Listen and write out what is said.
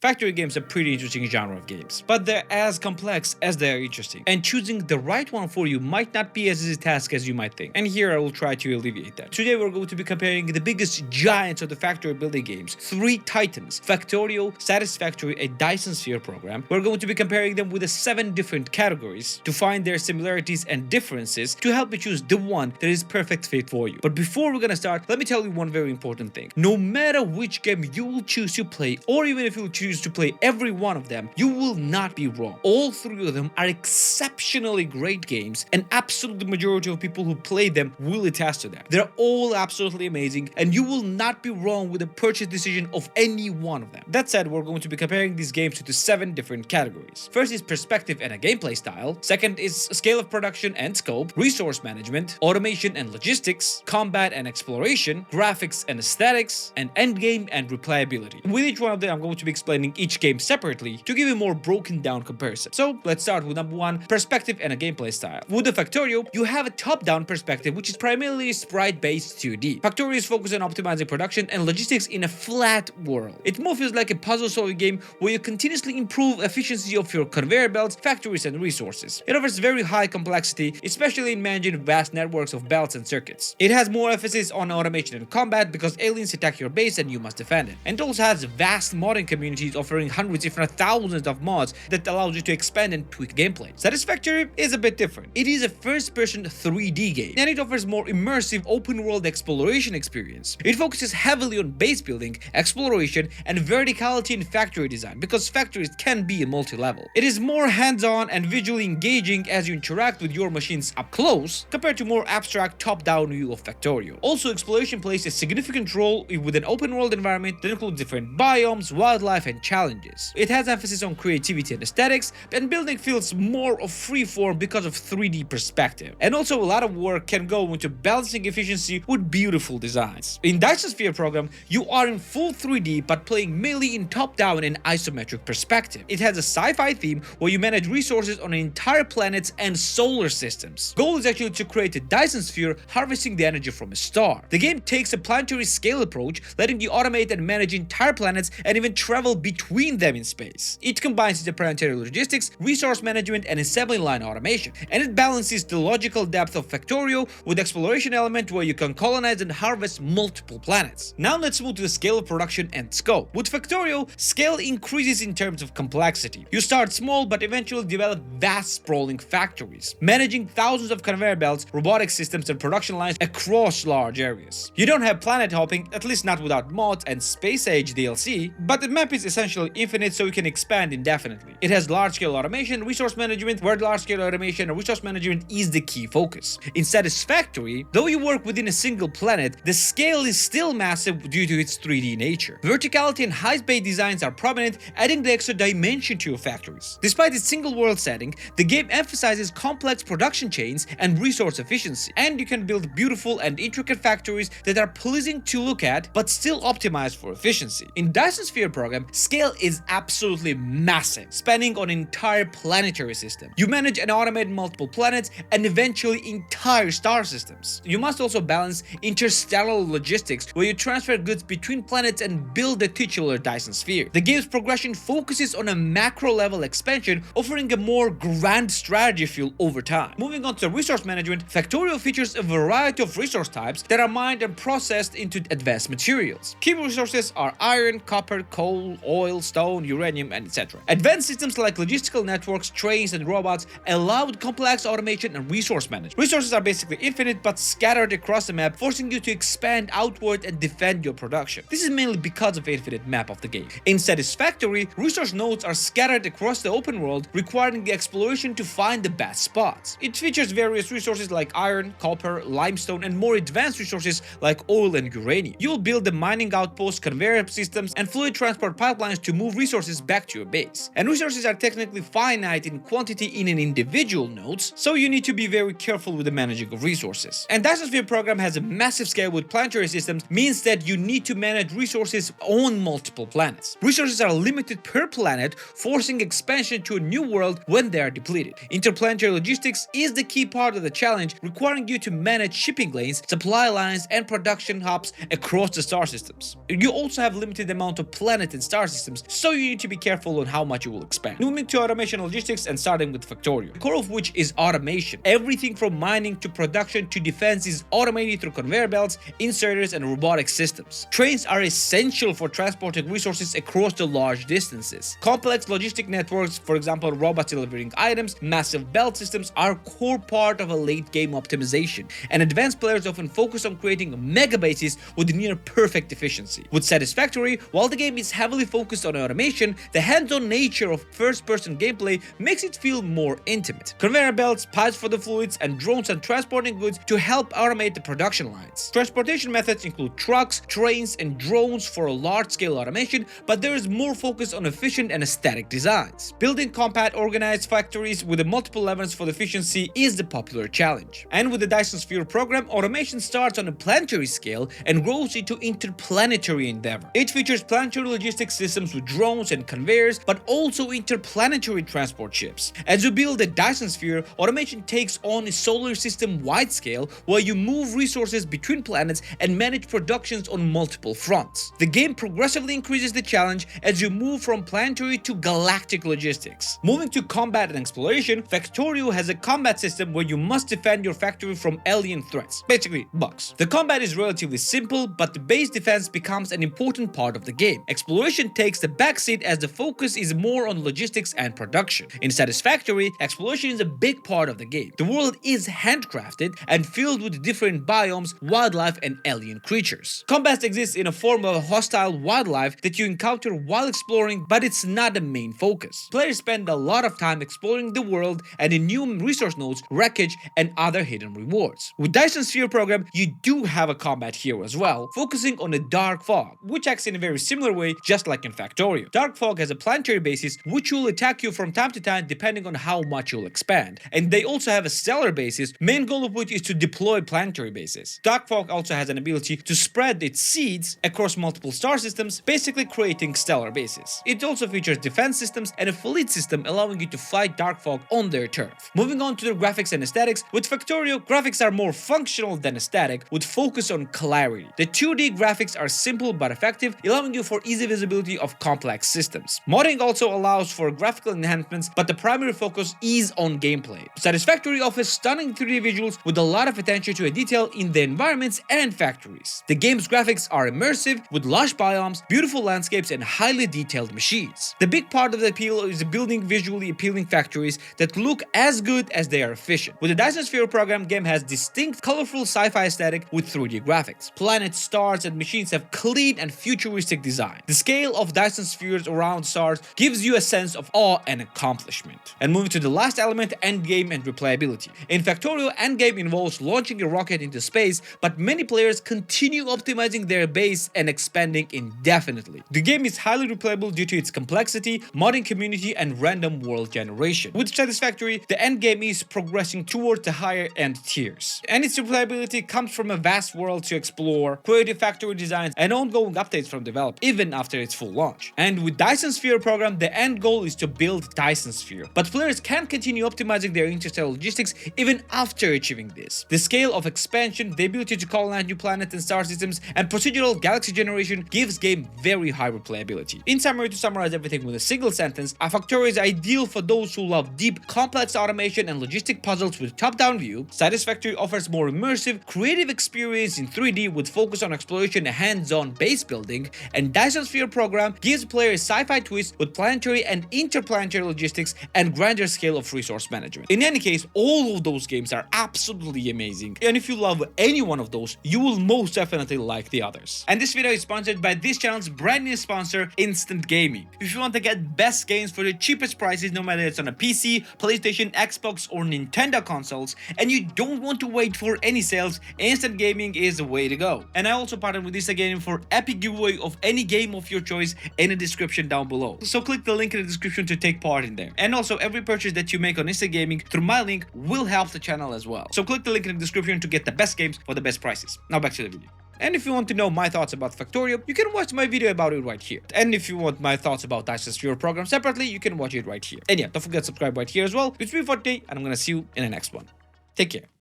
Factory games are pretty interesting genre of games, but they're as complex as they are interesting, and choosing the right one for you might not be as easy a task as you might think, and here I will try to alleviate that. Today we're going to be comparing the biggest giants of the factory building games, three titans, Factorio, Satisfactory, and Dyson Sphere program. We're going to be comparing them with the 7 different categories to find their similarities and differences to help you choose the one that is perfect fit for you. But before we're gonna start, let me tell you one very important thing. No matter which game you will choose to play, or even if you choose to play every one of them, you will not be wrong. All 3 of them are exceptionally great games, and absolutely majority of people who play them will attest to that. They're all absolutely amazing, and you will not be wrong with the purchase decision of any one of them. That said, we're going to be comparing these games to 7 different categories. First is perspective and a gameplay style. Second is scale of production and scope, resource management, automation and logistics, combat and exploration, graphics and aesthetics, and endgame and replayability. With each one of them, I'm going to be explaining each game separately to give a more broken down comparison. So let's start with number 1, perspective and a gameplay style. With the Factorio, you have a top-down perspective which is primarily sprite-based 2D. Factorio is focused on optimizing production and logistics in a flat world. It more feels like a puzzle-solving game where you continuously improve efficiency of your conveyor belts, factories, and resources. It offers very high complexity, especially in managing vast networks of belts and circuits. It has more emphasis on automation and combat because aliens attack your base and you must defend it. And it also has vast modding communities offering hundreds if not thousands of mods that allows you to expand and tweak gameplay. Satisfactory is a bit different. It is a first-person 3D game, and it offers more immersive open-world exploration experience. It focuses heavily on base building, exploration, and verticality in factory design because factories can be multi-level. It is more hands-on and visually engaging as you interact with your machines up close compared to more abstract top-down view of Factorio. Also, exploration plays a significant role with an open-world environment that includes different biomes, wildlife, and challenges. It has emphasis on creativity and aesthetics, and building feels more of freeform because of 3D perspective. And also a lot of work can go into balancing efficiency with beautiful designs. In Dyson Sphere program, you are in full 3D but playing mainly in top-down and isometric perspective. It has a sci-fi theme where you manage resources on entire planets and solar systems. Goal is actually to create a Dyson Sphere harvesting the energy from a star. The game takes a planetary scale approach, letting you automate and manage entire planets and even travel between them in space. It combines interplanetary logistics, resource management, and assembly line automation, and it balances the logical depth of Factorio with exploration element where you can colonize and harvest multiple planets. Now let's move to the scale of production and scope. With Factorio, scale increases in terms of complexity. You start small but eventually develop vast sprawling factories, managing thousands of conveyor belts, robotic systems, and production lines across large areas. You don't have planet hopping, at least not without mods and Space Age DLC, but the map is essentially infinite, so you can expand indefinitely. It has large-scale automation, resource management, where large-scale automation and resource management is the key focus. In Satisfactory, though you work within a single planet, the scale is still massive due to its 3D nature. Verticality and height-based designs are prominent, adding the extra dimension to your factories. Despite its single-world setting, the game emphasizes complex production chains and resource efficiency, and you can build beautiful and intricate factories that are pleasing to look at but still optimized for efficiency. In Dyson Sphere program, scale is absolutely massive, spanning on an entire planetary system. You manage and automate multiple planets and eventually entire star systems. You must also balance interstellar logistics where you transfer goods between planets and build the titular Dyson Sphere. The game's progression focuses on a macro level expansion, offering a more grand strategy feel over time. Moving on to resource management, Factorio features a variety of resource types that are mined and processed into advanced materials. Key resources are iron, copper, coal, oil, stone, uranium, and etc. Advanced systems like logistical networks, trains, and robots allow complex automation and resource management. Resources are basically infinite but scattered across the map, forcing you to expand outward and defend your production. This is mainly because of the infinite map of the game. In Satisfactory, resource nodes are scattered across the open world, requiring the exploration to find the best spots. It features various resources like iron, copper, limestone, and more advanced resources like oil and uranium. You'll build the mining outposts, conveyor systems, and fluid transport pipelines to move resources back to your base. And resources are technically finite in quantity in an individual nodes, so you need to be very careful with the managing of resources. And Dyson Sphere program has a massive scale with planetary systems, means that you need to manage resources on multiple planets. Resources are limited per planet, forcing expansion to a new world when they are depleted. Interplanetary logistics is the key part of the challenge, requiring you to manage shipping lanes, supply lines, and production hubs across the star systems. You also have limited amount of planet and star systems, so you need to be careful on how much you will expand. Moving to automation logistics and starting with Factorio, the core of which is automation. Everything from mining to production to defense is automated through conveyor belts, inserters, and robotic systems. Trains are essential for transporting resources across the large distances. Complex logistic networks, for example robots delivering items, massive belt systems, are a core part of a late game optimization, and advanced players often focus on creating mega bases with near perfect efficiency. With Satisfactory, while the game is heavily focused on automation, the hands-on nature of first-person gameplay makes it feel more intimate. Conveyor belts, pipes for the fluids, and drones are transporting goods to help automate the production lines. Transportation methods include trucks, trains, and drones for large-scale automation, but there is more focus on efficient and aesthetic designs. Building compact, organized factories with multiple levels for efficiency is the popular challenge. And with the Dyson Sphere program, automation starts on a planetary scale and grows into interplanetary endeavor. It features planetary logistics systems with drones and conveyors, but also interplanetary transport ships. As you build the Dyson Sphere, automation takes on a solar system-wide scale where you move resources between planets and manage productions on multiple fronts. The game progressively increases the challenge as you move from planetary to galactic logistics. Moving to combat and exploration, Factorio has a combat system where you must defend your factory from alien threats, basically bugs. The combat is relatively simple, but the base defense becomes an important part of the game. Exploration takes the backseat as the focus is more on logistics and production. In Satisfactory, exploration is a big part of the game. The world is handcrafted and filled with different biomes, wildlife, and alien creatures. Combat exists in a form of hostile wildlife that you encounter while exploring, but it's not the main focus. Players spend a lot of time exploring the world and in new resource nodes, wreckage, and other hidden rewards. With Dyson Sphere program, you do have a combat here as well, focusing on a dark fog, which acts in a very similar way, just like in Factorio. Dark fog has a planetary basis which will attack you from time to time depending on how much you'll expand. And they also have a stellar basis, main goal of which is to deploy planetary bases. Dark fog also has an ability to spread its seeds across multiple star systems, basically creating stellar bases. It also features defense systems and a fleet system allowing you to fight dark fog on their turf. Moving on to the graphics and aesthetics, with Factorio, graphics are more functional than aesthetic, with focus on clarity. The 2D graphics are simple but effective, allowing you for easy visibility of complex systems. Modding also allows for graphical enhancements, but the primary focus is on gameplay. Satisfactory offers stunning 3D visuals with a lot of attention to detail in the environments and factories. The game's graphics are immersive, with lush biomes, beautiful landscapes, and highly detailed machines. The big part of the appeal is building visually appealing factories that look as good as they are efficient. With the Dyson Sphere program, game has distinct, colorful sci-fi aesthetic with 3D graphics. Planets, stars, and machines have clean and futuristic design. The scale of Dyson spheres around stars gives you a sense of awe and accomplishment. And moving to the last element, endgame and replayability. In Factorio, endgame involves launching a rocket into space, but many players continue optimizing their base and expanding indefinitely. The game is highly replayable due to its complexity, modding community, and random world generation. With Satisfactory, the endgame is progressing towards the higher end tiers, and its replayability comes from a vast world to explore, creative factory designs, and ongoing updates from developers, even after its full launch. And with Dyson Sphere program, the end goal is to build Dyson Sphere, but players can continue optimizing their interstellar logistics even after achieving this. The scale of expansion, the ability to colonize new planets and star systems, and procedural galaxy generation gives game very high replayability. In summary, to summarize everything with a single sentence, a Factorio is ideal for those who love deep, complex automation and logistic puzzles with top-down view. Satisfactory offers more immersive, creative experience in 3D with focus on exploration and hands-on base building, and Dyson Sphere program gives players sci-fi twist with planetary and interplanetary logistics and grander scale of resource management. In any case, all of those games are absolutely amazing, and if you love any one of those, you will most definitely like the others. And this video is sponsored by this channel's brand new sponsor, Instant Gaming. If you want to get best games for the cheapest prices, no matter it's on a PC, PlayStation, Xbox, or Nintendo consoles, and you don't want to wait for any sales, Instant Gaming is the way to go. And I also partnered with Instant Gaming for epic giveaway of any game of your choice in the description down below. So click the link in the description to take part in there. And also, every purchase that you make on Instant Gaming through my link will help the channel as well. So click the link in the description to get the best games for the best prices. Now back to the video. And if you want to know my thoughts about Factorio, you can watch my video about it right here. And if you want my thoughts about Dyson Sphere program separately, you can watch it right here. And yeah, don't forget to subscribe right here as well. It's me for today, and I'm gonna see you in the next one. Take care.